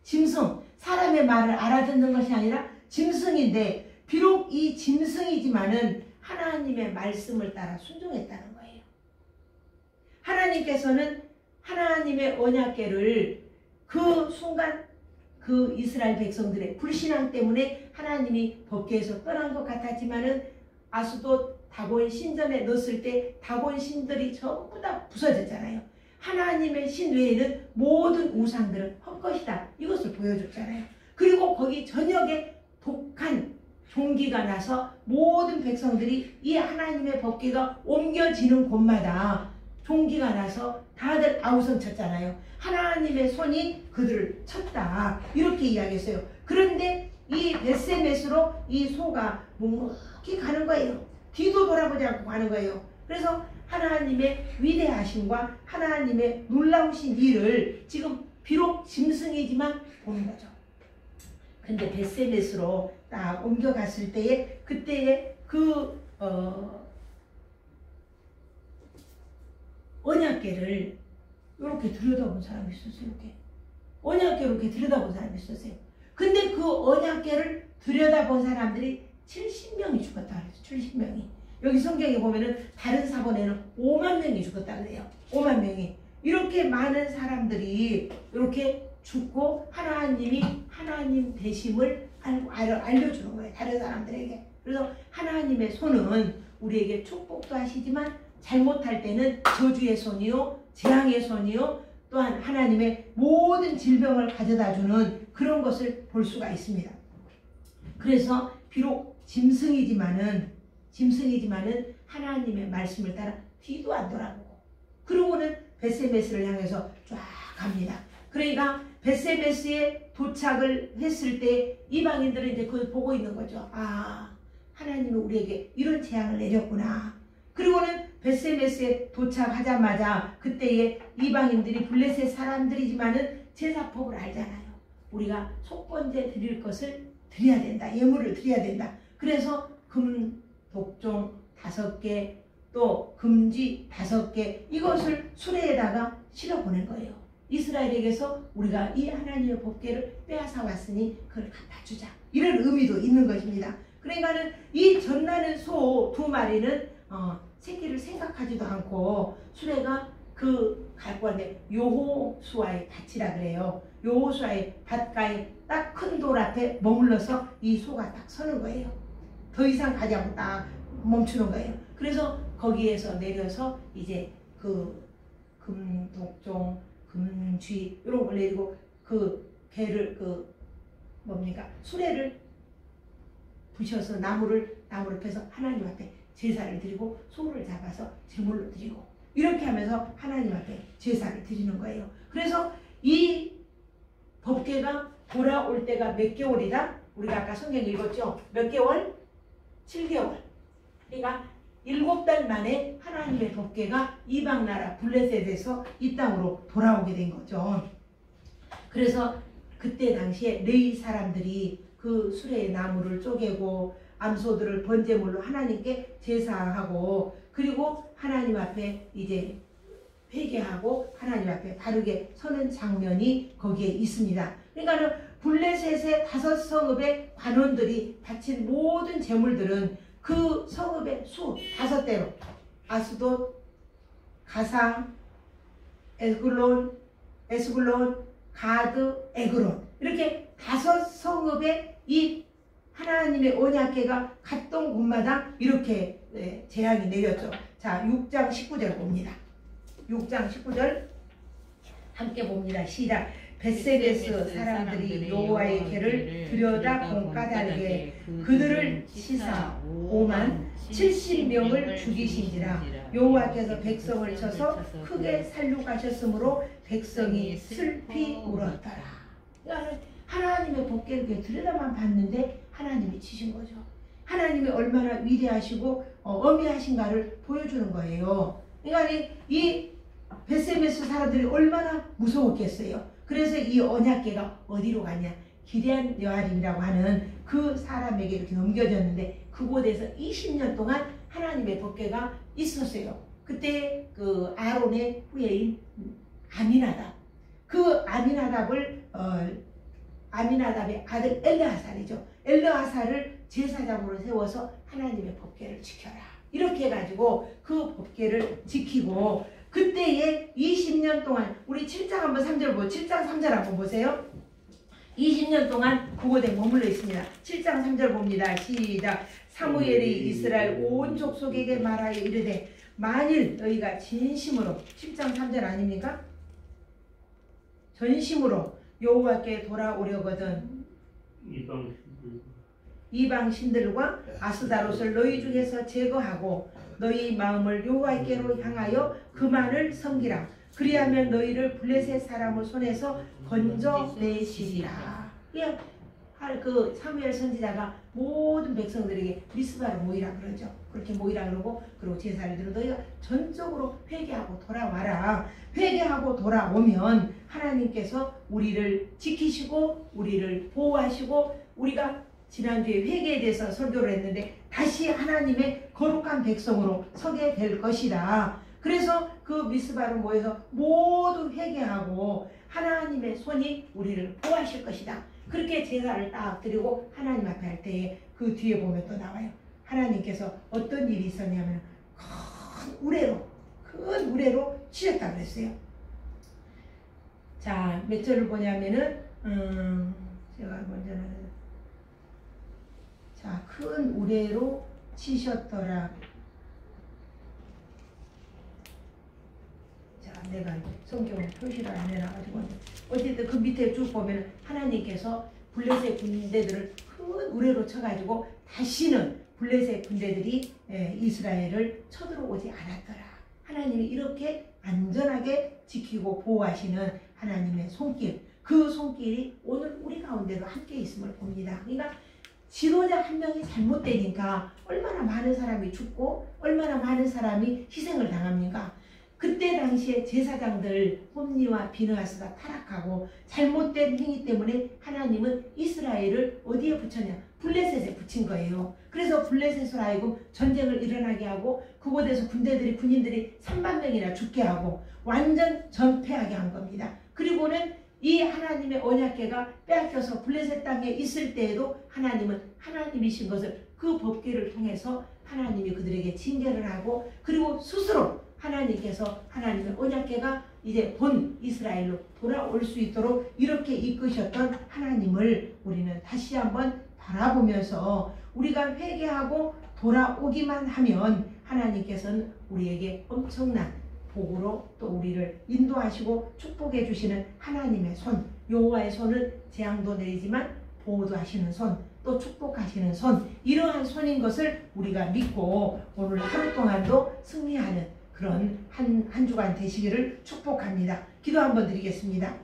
Speaker 1: 짐승, 사람의 말을 알아듣는 것이 아니라 짐승인데 비록 이 짐승이지만은 하나님의 말씀을 따라 순종했다는 거예요. 하나님께서는 하나님의 언약궤를 그 순간 그 이스라엘 백성들의 불신앙 때문에 하나님이 법궤에서 떠난 것 같았지만은 아스돗 다곤 신전에 넣었을 때 다곤 신들이 전부 다 부서졌잖아요. 하나님의 신 외에는 모든 우상들은 헛것이다. 이것을 보여줬잖아요. 그리고 거기 저녁에 독한 종기가 나서 모든 백성들이 이 하나님의 법궤가 옮겨지는 곳마다 종기가 나서 다들 아우성 쳤잖아요. 하나님의 손이 그들을 쳤다. 이렇게 이야기했어요. 그런데 이 벳세메스로 이 소가 묵묵히 가는 거예요. 뒤도 돌아보지 않고 가는 거예요. 그래서 하나님의 위대하심과 하나님의 놀라우신 일을 지금 비록 짐승이지만 보는 거죠. 근데 벳세메스로 딱 옮겨갔을 때에 그때에 그 언약궤를 이렇게 들여다본 사람이 있었어요. 이렇게 언약궤를 이렇게 들여다본 사람이 있었어요. 근데 그 언약궤를 들여다본 사람들이 70명이 죽었다 그래서 70명이 여기 성경에 보면은 다른 사본에는 5만 명이 죽었다 그래요. 5만 명이 이렇게 많은 사람들이 이렇게 죽고 하나님이 하나님 되심을 알려주는 거예요. 다른 사람들에게. 그래서 하나님의 손은 우리에게 축복도 하시지만 잘못할 때는 저주의 손이요 재앙의 손이요 또한 하나님의 모든 질병을 가져다주는 그런 것을 볼 수가 있습니다. 그래서 비록 짐승이지만은 하나님의 말씀을 따라 뒤도 안 돌아보고 그러고는 벳세메스를 향해서 쫙 갑니다. 그러니까 벳세메스에 도착을 했을 때 이방인들은 이제 그걸 보고 있는 거죠. 아, 하나님이 우리에게 이런 재앙을 내렸구나. 그리고는 벳세메스에 도착하자마자 그때에 이방인들이 블레셋 사람들이지만은 제사법을 알잖아요. 우리가 속번제 드릴 것을 드려야 된다. 예물을 드려야 된다. 그래서 금, 독종 5개 또 금지 5개 이것을 수레에다가 실어 보낸 거예요. 이스라엘에게서 우리가 이 하나님의 법궤를 빼앗아 왔으니 그걸 갖다 주자. 이런 의미도 있는 것입니다. 그러니까는 이 전나는 소 2마리는 새끼를 생각하지도 않고 수레가 그 갈 건데 여호수아의 밭이라 그래요. 여호수아의 밭가에 딱 큰 돌 앞에 머물러서 이 소가 딱 서는 거예요. 더 이상 가지 않고 딱 멈추는 거예요. 그래서 거기에서 내려서 이제 그 금, 독종, 금쥐 이런 걸 내리고 그 개를 수레를 부셔서 나무를 패서 하나님 앞에 제사를 드리고 소를 잡아서 제물로 드리고 이렇게 하면서 하나님 앞에 제사를 드리는 거예요. 그래서 이 법궤가 돌아올 때가 몇 개월이다? 우리가 아까 성경 읽었죠? 몇 개월? 7개월. 그러니까 7달 만에 하나님의 법궤가 이방나라 블레셋에서 이 땅으로 돌아오게 된 거죠. 그래서 그때 당시에 레위 사람들이 그 수레의 나무를 쪼개고 암소들을 번제물로 하나님께 제사하고 그리고 하나님 앞에 이제 회개하고 하나님 앞에 바르게 서는 장면이 거기에 있습니다. 그러니까 블레셋의 5성읍의 관원들이 바친 모든 재물들은 그 성읍의 수 5대로 아스돗, 가상, 에스글론, 가드, 에그론 이렇게 5성읍의 이 하나님의 언약궤가 갔던 곳마다 이렇게 재앙이 내렸죠. 자, 6장 19절 봅니다. 6장 19절 함께 봅니다. 시작. 벳세메스 사람들이 여호와의 궤를 들여다본 까닭에 그들을 치사 5만 70명을 죽이신지라. 여호와께서 백성을 쳐서 크게 살육하셨으므로 백성이 슬피 울었더라. 하나님의 법궤를 들여다만 봤는데 하나님이 치신 거죠. 하나님이 얼마나 위대하시고 어미하신가를 보여주는 거예요. 그러니까 이 벳세메스 사람들이 얼마나 무서웠겠어요. 그래서 이 언약궤가 어디로 가냐? 기럇 여아림이라고 하는 그 사람에게 이렇게 넘겨졌는데 그곳에서 20년 동안 하나님의 법궤가 있었어요. 그때 그 아론의 후예인 아미나답, 그 아미나답의 아들 엘르하살이죠. 엘르하살을 제사장으로 세워서 하나님의 법궤를 지켜라. 이렇게 해가지고 그 법궤를 지키고 그때에 20년 동안 우리 7장 한번 3절 보고 7장 3절 한번 보세요. 20년 동안 그곳에 머물러 있습니다. 7장 3절 봅니다. 시작. 사무엘이 이스라엘 온 족속에게 말하여 이르되 만일 너희가 진심으로 7장 3절 아닙니까? 전심으로 여호와께 돌아오려거든 이방 신들과 아스다롯을 너희 중에서 제거하고 너희 마음을 여호와께로 향하여 그만을 섬기라. 그리하면 너희를 블레셋 사람의 손에서 건져내시리라. 그 사무엘 선지자가 모든 백성들에게 미스바로 모이라 그러죠. 그렇게 모이라 그러고 그리고 제사를 드려 너희가 전적으로 회개하고 돌아와라. 회개하고 돌아오면 하나님께서 우리를 지키시고 우리를 보호하시고 우리가 지난주에 회개에 대해서 설교를 했는데 다시 하나님의 거룩한 백성으로 서게 될 것이다. 그래서 그 미스바로 모여서 모두 회개하고 하나님의 손이 우리를 보호하실 것이다. 그렇게 제사를 딱 드리고 하나님 앞에 할 때에 그 뒤에 보면 또 나와요. 하나님께서 어떤 일이 있었냐면 큰 우레로 치셨다 그랬어요. 자, 몇 절을 보냐면은 제가 먼저는 자, 큰 우레로 치셨더라. 자, 내가 성경을 표시를 안 해놔가지고 어쨌든 그 밑에 쭉 보면 하나님께서 블레셋 군대들을 큰 우레로 쳐가지고 다시는 블레셋 군대들이 이스라엘을 쳐들어오지 않았더라. 하나님이 이렇게 안전하게 지키고 보호하시는 하나님의 손길, 그 손길이 오늘 우리 가운데도 함께 있음을 봅니다. 그러니까 지도자 한 명이 잘못되니까 얼마나 많은 사람이 죽고 얼마나 많은 사람이 희생을 당합니까? 그때 당시에 제사장들 홈니와 비느하스가 타락하고 잘못된 행위 때문에 하나님은 이스라엘을 어디에 붙였냐? 블레셋에 붙인 거예요. 그래서 블레셋으로 하여금 전쟁을 일어나게 하고 그곳에서 군인들이 3만 명이나 죽게 하고 완전 전패하게 한 겁니다. 그리고는 이 하나님의 언약궤가 빼앗겨서 블레셋 땅에 있을 때에도 하나님은 하나님이신 것을 그 법궤를 통해서 하나님이 그들에게 징계를 하고 그리고 스스로 하나님께서 하나님의 언약궤가 이제 본 이스라엘로 돌아올 수 있도록 이렇게 이끄셨던 하나님을 우리는 다시 한번 바라보면서 우리가 회개하고 돌아오기만 하면 하나님께서는 우리에게 엄청난 복으로 또 우리를 인도하시고 축복해 주시는 하나님의 손, 여호와의 손은 재앙도 내리지만 보호도 하시는 손, 또 축복하시는 손, 이러한 손인 것을 우리가 믿고 오늘 하루 동안도 승리하는 그런 한 주간 되시기를 축복합니다. 기도 한번 드리겠습니다.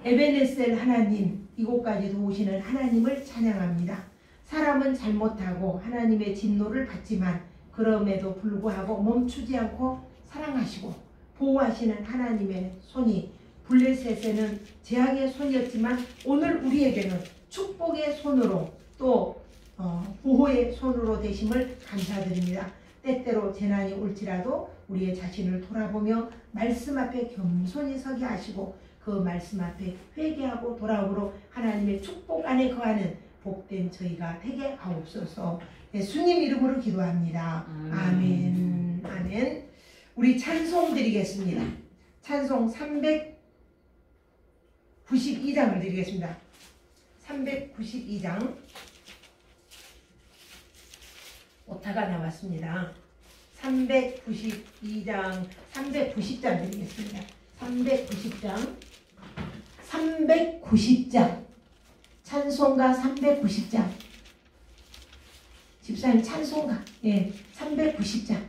Speaker 1: 에베네셀 하나님, 이곳까지 도우시는 하나님을 찬양합니다. 사람은 잘못하고 하나님의 진노를 받지만 그럼에도 불구하고 멈추지 않고 사랑하시고 보호하시는 하나님의 손이 블레셋에는 재앙의 손이었지만 오늘 우리에게는 축복의 손으로 또 보호의 손으로 되심을 감사드립니다. 때때로 재난이 올지라도 우리의 자신을 돌아보며 말씀 앞에 겸손히 서게 하시고 그 말씀 앞에 회개하고 돌아오므로 하나님의 축복 안에 거하는 복된 저희가 되게 하옵소서. 예수님 이름으로 기도합니다. 아멘. 아멘. 우리 찬송 드리겠습니다. 찬송 392장을 드리겠습니다. 392장 오타가 나왔습니다. 392장 390장 드리겠습니다. 390장 찬송가 390장 집사님 찬송가 390장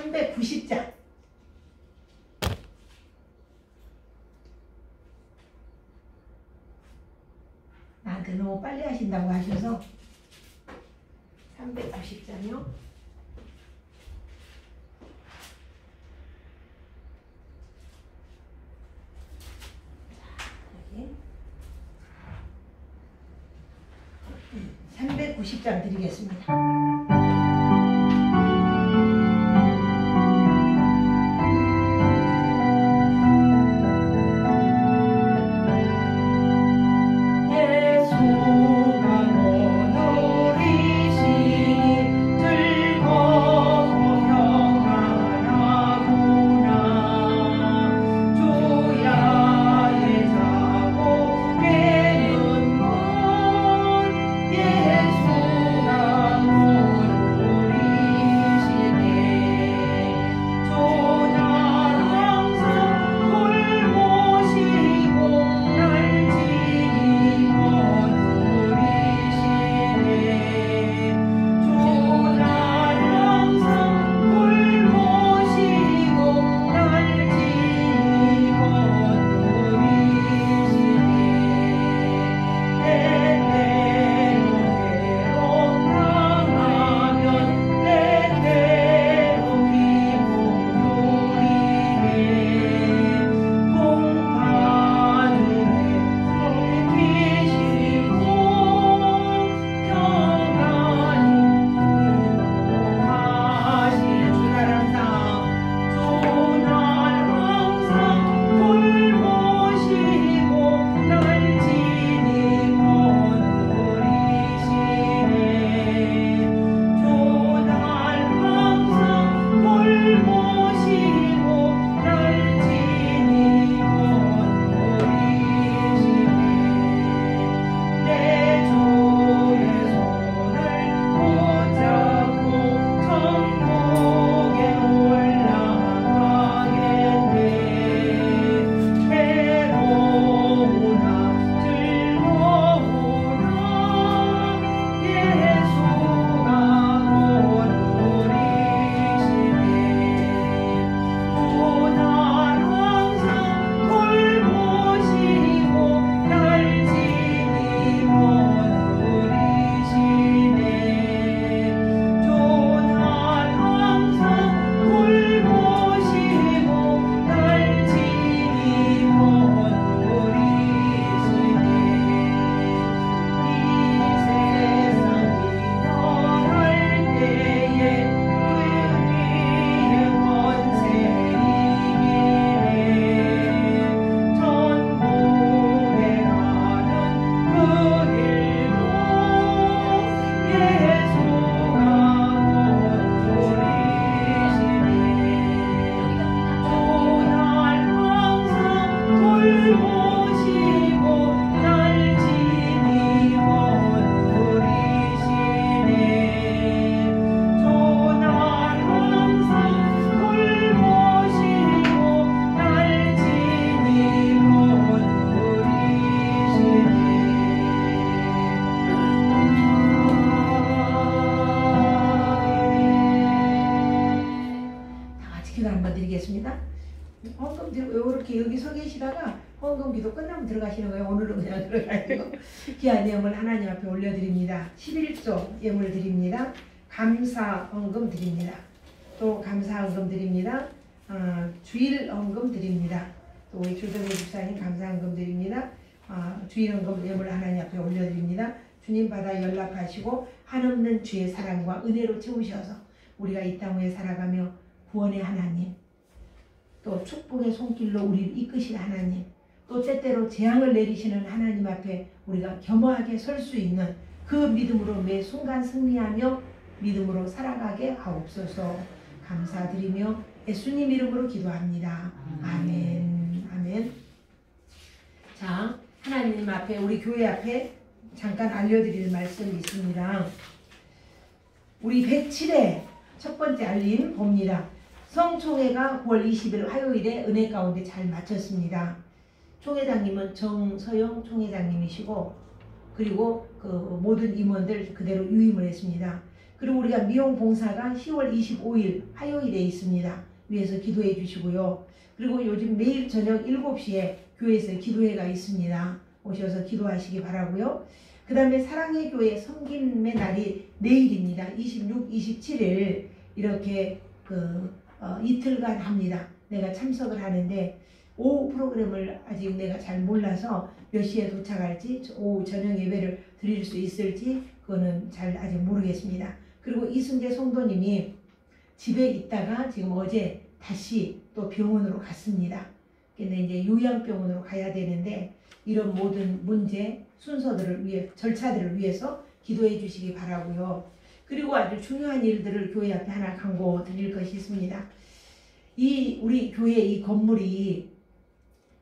Speaker 1: 390장 나한테 너무 빨리 하신다고 하셔서 390장이요. 여기 390장 드리겠습니다. 헌금기도 끝나면 들어가시는 거예요. 오늘은 그냥 들어가시고 귀한 예물 하나님 앞에 올려드립니다. 11조 예물 드립니다. 감사 헌금 드립니다. 또 감사 헌금 드립니다. 주일 헌금 드립니다. 또 우리 조정혜 집사님 감사한금 드립니다. 주일헌금 예물 하나님 앞에 올려드립니다. 주님 바다 연락하시고 한없는 주의 사랑과 은혜로 채우셔서 우리가 이 땅 위에 살아가며 구원의 하나님, 또 축복의 손길로 우리를 이끄실 하나님, 또 때때로 재앙을 내리시는 하나님 앞에 우리가 겸허하게 설 수 있는 그 믿음으로 매 순간 승리하며 믿음으로 살아가게 하옵소서. 감사드리며 예수님 이름으로 기도합니다. 아멘. 아멘. 자, 하나님 앞에 우리 교회 앞에 잠깐 알려드릴 말씀이 있습니다. 우리 107회 첫 번째 알림 봅니다. 성총회가 9월 20일 화요일에 은혜 가운데 잘 마쳤습니다. 총회장님은 정서영 총회장님이시고 그리고 그 모든 임원들 그대로 유임을 했습니다. 그리고 우리가 미용 봉사가 10월 25일 화요일에 있습니다. 위에서 기도해 주시고요. 그리고 요즘 매일 저녁 7시에 교회에서 기도회가 있습니다. 오셔서 기도하시기 바라고요. 그 다음에 사랑의 교회 섬김의 날이 내일입니다. 26, 27일 이렇게 이틀간 합니다. 내가 참석을 하는데 오후 프로그램을 아직 내가 잘 몰라서 몇 시에 도착할지 오후 저녁 예배를 드릴 수 있을지 그거는 잘 아직 모르겠습니다. 그리고 이승재 성도님이 집에 있다가 지금 어제 다시 또 병원으로 갔습니다. 근데 이제 요양병원으로 가야 되는데 이런 모든 문제 순서들을 위해 절차들을 위해서 기도해 주시기 바라고요. 그리고 아주 중요한 일들을 교회 앞에 하나 강고 드릴 것이 있습니다. 우리 교회 이 건물이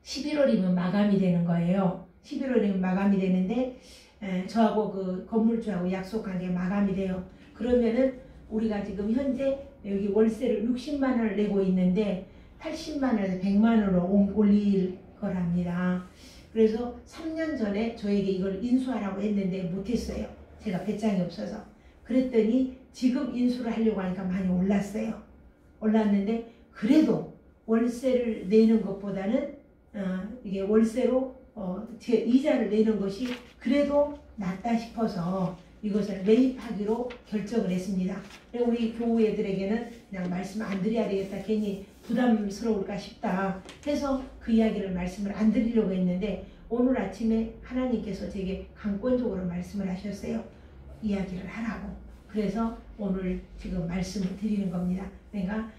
Speaker 1: 11월이면 마감이 되는 거예요. 11월이면 마감이 되는데 저하고 그 건물주하고 약속한 게 마감이 돼요. 그러면은 우리가 지금 현재 여기 월세를 60만 원을 내고 있는데 80만 원에서 100만 원으로 올릴 거랍니다. 그래서 3년 전에 저에게 이걸 인수하라고 했는데 못했어요. 제가 배짱이 없어서. 그랬더니 지금 인수를 하려고 하니까 많이 올랐어요. 올랐는데 그래도 월세를 내는 것보다는 이게 월세로 제 이자를 내는 것이 그래도 낫다 싶어서 이것을 매입하기로 결정을 했습니다. 우리 교우애들에게는 그냥 말씀 안 드려야 되겠다. 괜히 부담스러울까 싶다 해서 그 이야기를 말씀을 안 드리려고 했는데 오늘 아침에 하나님께서 제게 강권적으로 말씀을 하셨어요. 이야기를 하라고. 그래서 오늘 지금 말씀을 드리는 겁니다. 그러니까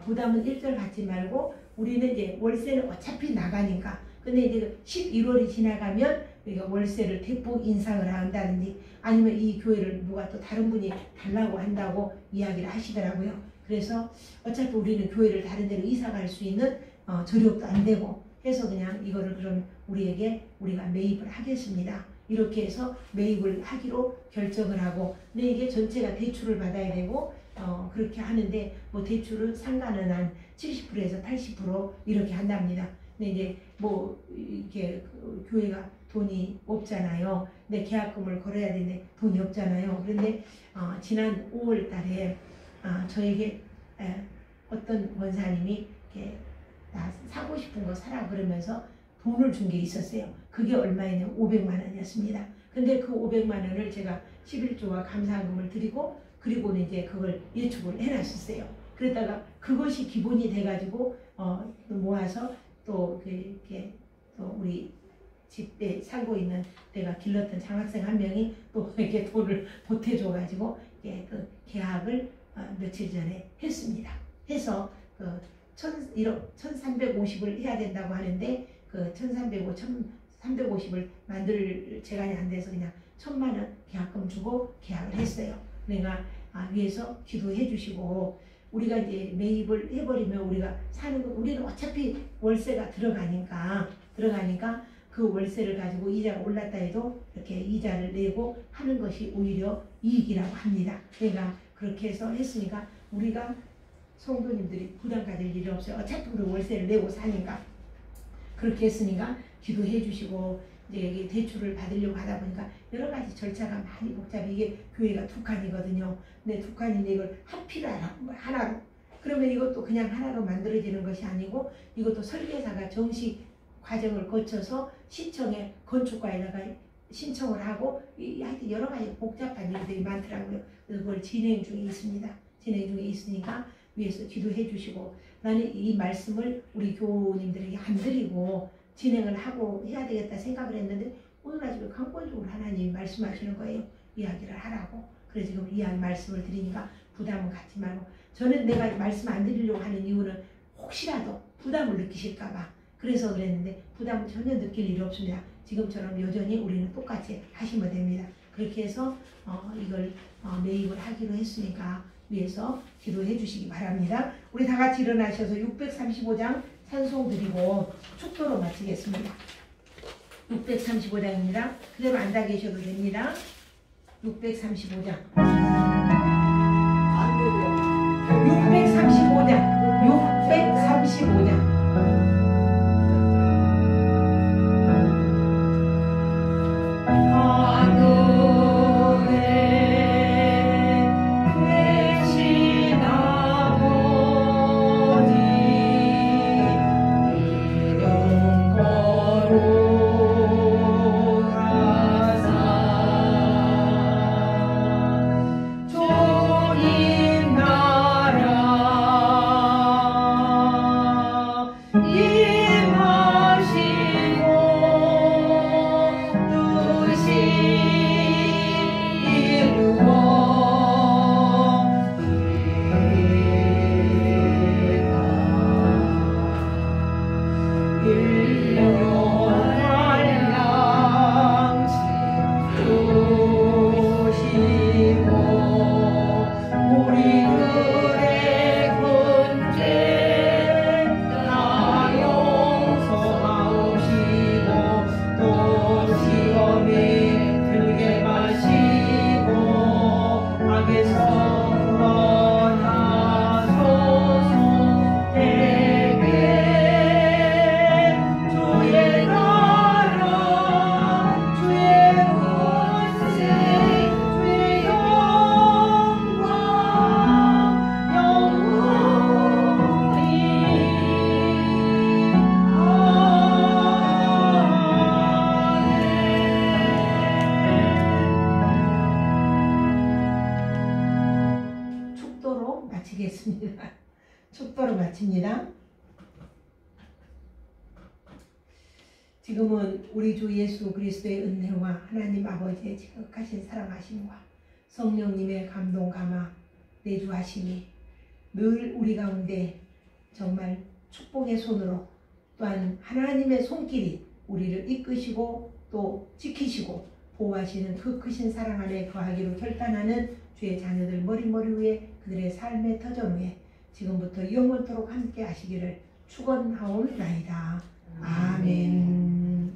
Speaker 1: 부담은 1절 갖지 말고 우리는 이제 월세는 어차피 나가니까 근데 이제 11월이 지나가면 우리가 월세를 대폭 인상을 한다든지 아니면 이 교회를 누가 또 다른 분이 달라고 한다고 이야기를 하시더라고요. 그래서 어차피 우리는 교회를 다른 데로 이사 갈 수 있는 저력도 안 되고 해서 그냥 이거를 그럼 우리가 매입을 하겠습니다. 이렇게 해서 매입을 하기로 결정을 하고 근데 이게 전체가 대출을 받아야 되고 그렇게 하는데 뭐 대출은 상가는 한 70%에서 80% 이렇게 한답니다. 근데 이제 뭐 이렇게 교회가 돈이 없잖아요. 근데 계약금을 걸어야 되는데 돈이 없잖아요. 그런데 지난 5월 달에 저에게 어떤 원사님이 이렇게 나 사고 싶은 거 사라 그러면서 돈을 준 게 있었어요. 그게 얼마였냐면 500만 원이었습니다. 근데 그 500만 원을 제가 11조와 감사금을 드리고 그리고는 이제 그걸 예축을 해놨었어요. 그러다가 그것이 기본이 돼가지고 모아서 또 이렇게 또 우리 집에 살고 있는 내가 길렀던 장학생 한 명이 또 이렇게 돈을 보태줘가지고 그 계약을 며칠 전에 했습니다. 해서 그 1350을 해야 된다고 하는데 그 1350을 만들 재간이 안 돼서 그냥 1000만 원 계약금 주고 계약을 했어요. 내가 위에서 기도해 주시고 우리가 이제 매입을 해버리면 우리가 사는 거 우리는 어차피 월세가 들어가니까 그 월세를 가지고 이자가 올랐다 해도 이렇게 이자를 내고 하는 것이 오히려 이익이라고 합니다. 그러니까 그렇게 해서 했으니까 우리가 성도님들이 부담 가질 일이 없어요. 어차피 우리 월세를 내고 사니까 그렇게 했으니까 기도해 주시고 이제 여기 대출을 받으려고 하다 보니까 여러 가지 절차가 많이 복잡해. 이게 교회가 두 칸이거든요. 근데 두 칸인데 이걸 하나로 그러면 이것도 그냥 하나로 만들어지는 것이 아니고 이것도 설계사가 정식 과정을 거쳐서 시청에 건축과에다가 신청을 하고 하여튼 여러 가지 복잡한 일들이 많더라고요. 그래서 그걸 진행 중에 있습니다. 진행 중에 있으니까 위해서 기도해 주시고, 나는 이 말씀을 우리 교우님들에게 안 드리고 진행을 하고 해야 되겠다 생각을 했는데 오늘 아침에 강권적으로 하나님이 말씀하시는 거예요. 이야기를 하라고. 그래서 지금 이야기 말씀을 드리니까 부담은 갖지 말고, 저는 내가 말씀 안 드리려고 하는 이유는 혹시라도 부담을 느끼실까봐 그래서 그랬는데 부담을 전혀 느낄 일이 없습니다. 지금처럼 여전히 우리는 똑같이 하시면 됩니다. 그렇게 해서 이걸 매입을 하기로 했으니까 위해서 기도해 주시기 바랍니다. 우리 다 같이 일어나셔서 635장 찬송 드리고 축도로 마치겠습니다. 635장입니다. 그대로 앉아 계셔도 됩니다. 635장.
Speaker 2: 안 들려.
Speaker 1: 635장. 635장. 마치겠습니다. 축도로 마칩니다. 지금은 우리 주 예수 그리스도의 은혜와 하나님 아버지의 지극하신 사랑하심과 성령님의 감동 감화 내주하심이 늘 우리 가운데 정말 축복의 손으로 또한 하나님의 손길이 우리를 이끄시고 또 지키시고 보호하시는 그 크신 사랑 안에 거하기로 결단하는 주의 자녀들 머리머리 위에 그들의 삶의 터전 위에 지금부터 영원토록 함께 하시기를 축원하옵나이다. 아멘.